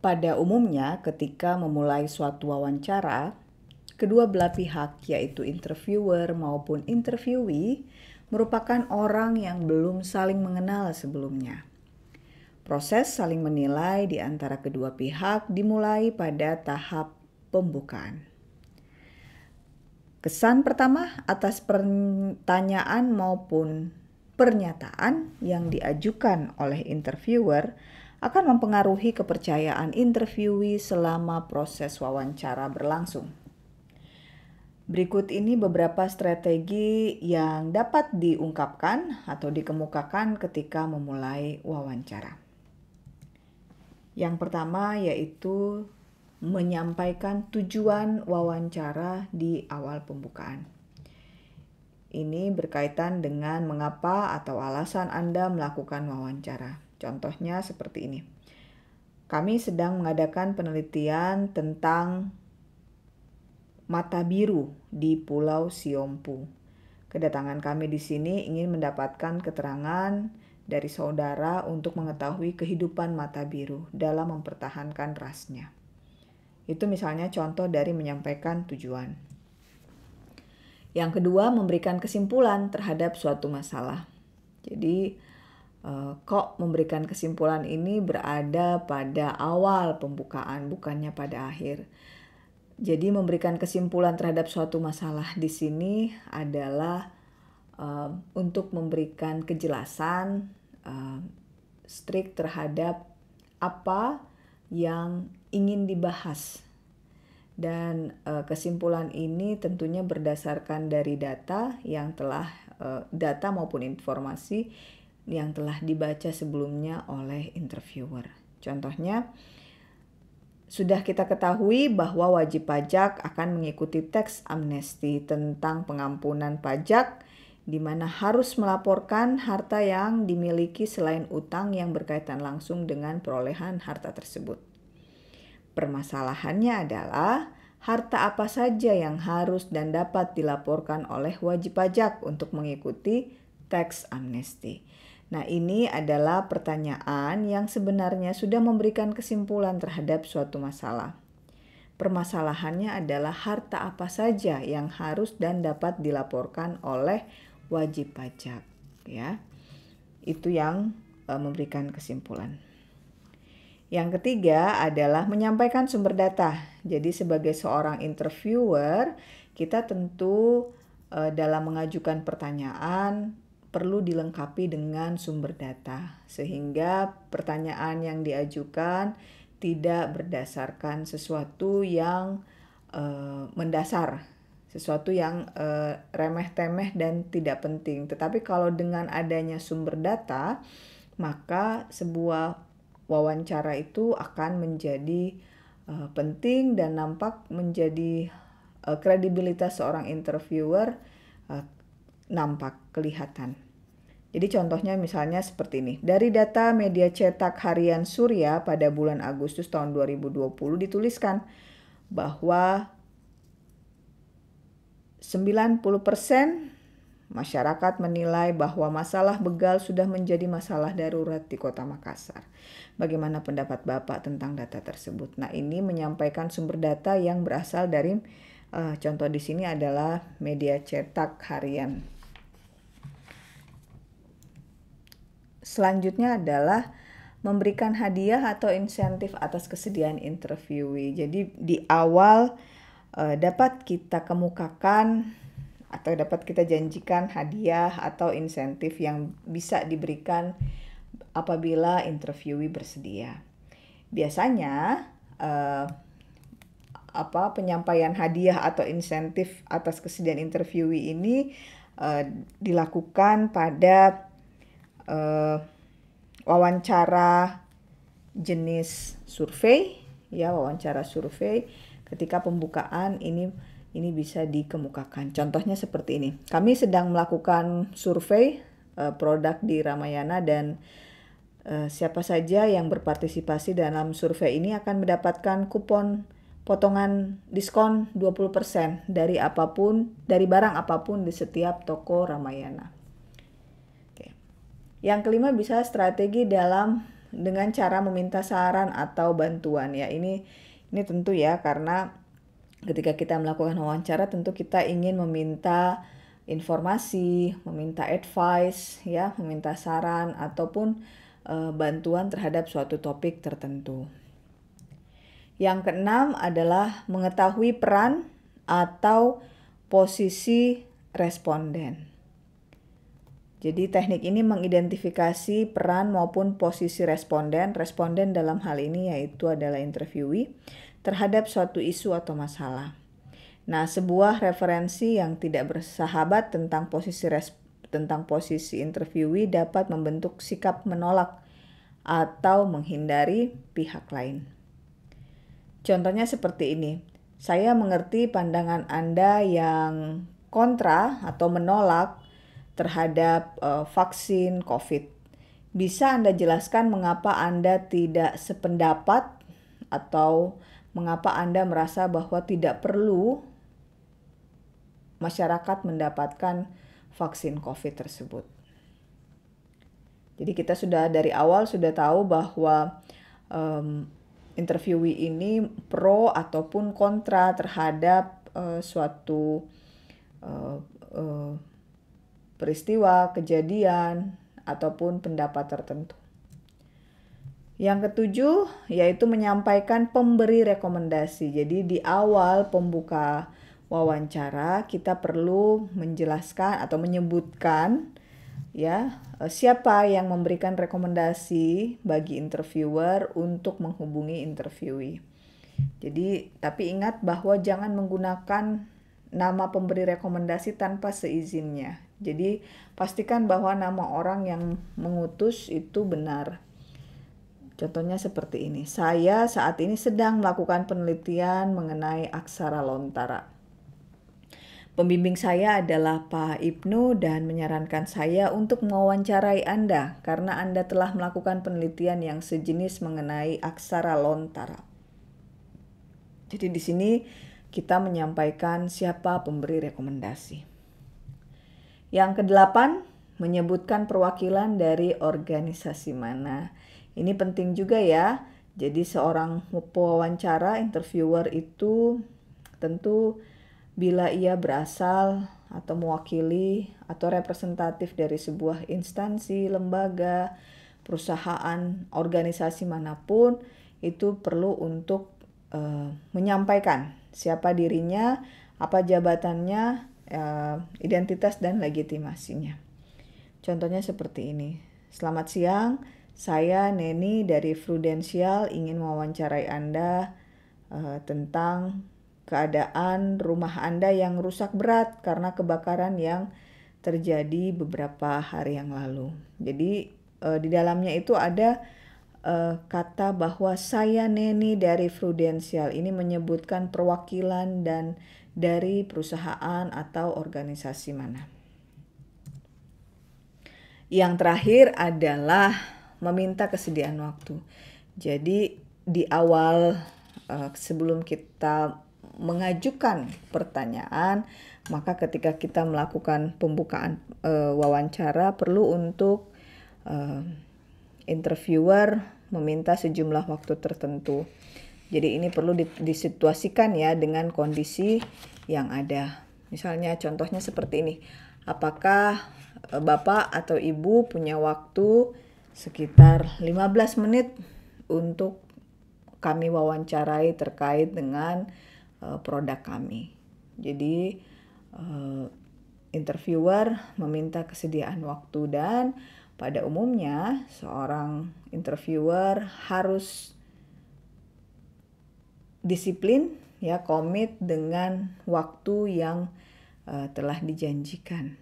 Pada umumnya, ketika memulai suatu wawancara, kedua belah pihak, yaitu interviewer maupun interviewee, merupakan orang yang belum saling mengenal sebelumnya. Proses saling menilai di antara kedua pihak dimulai pada tahap pembukaan. Kesan pertama atas pertanyaan maupun pernyataan yang diajukan oleh interviewer akan mempengaruhi kepercayaan interviewee selama proses wawancara berlangsung. Berikut ini beberapa strategi yang dapat diungkapkan atau dikemukakan ketika memulai wawancara. Yang pertama yaitu menyampaikan tujuan wawancara di awal pembukaan. Ini berkaitan dengan mengapa atau alasan Anda melakukan wawancara. Contohnya seperti ini. Kami sedang mengadakan penelitian tentang mata biru di Pulau Siompu. Kedatangan kami di sini ingin mendapatkan keterangan dari saudara untuk mengetahui kehidupan mata biru dalam mempertahankan rasnya. Itu misalnya contoh dari menyampaikan tujuan. Yang kedua, memberikan kesimpulan terhadap suatu masalah. Jadi, kok memberikan kesimpulan ini berada pada awal pembukaan, bukannya pada akhir. Jadi, memberikan kesimpulan terhadap suatu masalah di sini adalah untuk memberikan kejelasan strict terhadap apa yang ingin dibahas. Dan kesimpulan ini tentunya berdasarkan dari data yang telah data maupun informasi yang telah dibaca sebelumnya oleh interviewer. Contohnya, sudah kita ketahui bahwa wajib pajak akan mengikuti teks amnesti tentang pengampunan pajak di mana harus melaporkan harta yang dimiliki selain utang yang berkaitan langsung dengan perolehan harta tersebut. Permasalahannya adalah harta apa saja yang harus dan dapat dilaporkan oleh wajib pajak untuk mengikuti teks amnesti. Nah, ini adalah pertanyaan yang sebenarnya sudah memberikan kesimpulan terhadap suatu masalah. Permasalahannya adalah harta apa saja yang harus dan dapat dilaporkan oleh wajib pajak, ya. Itu yang memberikan kesimpulan. Yang ketiga adalah menyampaikan sumber data. Jadi sebagai seorang interviewer, kita tentu dalam mengajukan pertanyaan perlu dilengkapi dengan sumber data sehingga pertanyaan yang diajukan tidak berdasarkan sesuatu yang mendasar, sesuatu yang remeh-temeh dan tidak penting. Tetapi kalau dengan adanya sumber data, maka sebuah wawancara itu akan menjadi penting dan nampak menjadi kredibilitas seorang interviewer nampak kelihatan. Jadi contohnya misalnya seperti ini. Dari data media cetak harian Surya pada bulan Agustus tahun 2020 dituliskan bahwa 90% masyarakat menilai bahwa masalah begal sudah menjadi masalah darurat di Kota Makassar. Bagaimana pendapat Bapak tentang data tersebut? Nah, ini menyampaikan sumber data yang berasal dari contoh di sini adalah media cetak harian. Selanjutnya adalah memberikan hadiah atau insentif atas kesediaan interviewee. Jadi di awal dapat kita kemukakan atau dapat kita janjikan hadiah atau insentif yang bisa diberikan apabila interviewee bersedia. Biasanya penyampaian hadiah atau insentif atas kesediaan interviewee ini dilakukan pada wawancara jenis survei, ya, wawancara survei. Ketika pembukaan ini bisa dikemukakan. Contohnya seperti ini. Kami sedang melakukan survei produk di Ramayana dan siapa saja yang berpartisipasi dalam survei ini akan mendapatkan kupon potongan diskon 20% dari barang apapun di setiap toko Ramayana. Oke. Yang kelima bisa strategi dalam dengan cara meminta saran atau bantuan ya. Ini tentu ya, karena ketika kita melakukan wawancara tentu kita ingin meminta informasi, meminta advice ya, meminta saran ataupun bantuan terhadap suatu topik tertentu. Yang keenam adalah mengetahui peran atau posisi responden. Jadi teknik ini mengidentifikasi peran maupun posisi responden. Responden dalam hal ini yaitu adalah interviewee terhadap suatu isu atau masalah. Nah, sebuah referensi yang tidak bersahabat tentang posisi interviewee dapat membentuk sikap menolak atau menghindari pihak lain. Contohnya seperti ini. Saya mengerti pandangan Anda yang kontra atau menolak terhadap vaksin COVID. Bisa Anda jelaskan mengapa Anda tidak sependapat atau mengapa Anda merasa bahwa tidak perlu masyarakat mendapatkan vaksin COVID tersebut? Jadi kita sudah dari awal sudah tahu bahwa interviewee ini pro ataupun kontra terhadap suatu peristiwa, kejadian, ataupun pendapat tertentu. Yang ketujuh yaitu menyampaikan pemberi rekomendasi. Jadi di awal pembuka wawancara kita perlu menjelaskan atau menyebutkan ya siapa yang memberikan rekomendasi bagi interviewer untuk menghubungi interviewee. Jadi tapi ingat bahwa jangan menggunakan nama pemberi rekomendasi tanpa seizinnya. Jadi pastikan bahwa nama orang yang mengutus itu benar. Contohnya seperti ini. Saya saat ini sedang melakukan penelitian mengenai aksara lontara. Pembimbing saya adalah Pak Ibnu dan menyarankan saya untuk mewawancarai Anda karena Anda telah melakukan penelitian yang sejenis mengenai aksara lontara. Jadi di sini kita menyampaikan siapa pemberi rekomendasi. Yang kedelapan, menyebutkan perwakilan dari organisasi mana. Ini penting juga ya. Jadi seorang pewawancara, interviewer itu tentu bila ia berasal atau mewakili atau representatif dari sebuah instansi, lembaga, perusahaan, organisasi manapun, itu perlu untuk menyampaikan siapa dirinya, apa jabatannya, identitas dan legitimasinya. Contohnya seperti ini. Selamat siang, saya Neni dari Prudensial ingin mewawancarai Anda tentang keadaan rumah Anda yang rusak berat karena kebakaran yang terjadi beberapa hari yang lalu. Jadi di dalamnya itu ada kata bahwa saya Neni dari Prudensial. Ini menyebutkan perwakilan dan dari perusahaan atau organisasi mana. Yang terakhir adalah meminta kesediaan waktu. Jadi di awal sebelum kita mengajukan pertanyaan, maka ketika kita melakukan pembukaan wawancara perlu untuk interviewer meminta sejumlah waktu tertentu. Jadi ini perlu disituasikan ya dengan kondisi yang ada. Misalnya contohnya seperti ini. Apakah Bapak atau Ibu punya waktu sekitar 15 menit untuk kami wawancarai terkait dengan produk kami. Jadi interviewer meminta kesediaan waktu dan pada umumnya seorang interviewer harus disiplin ya, komit dengan waktu yang telah dijanjikan.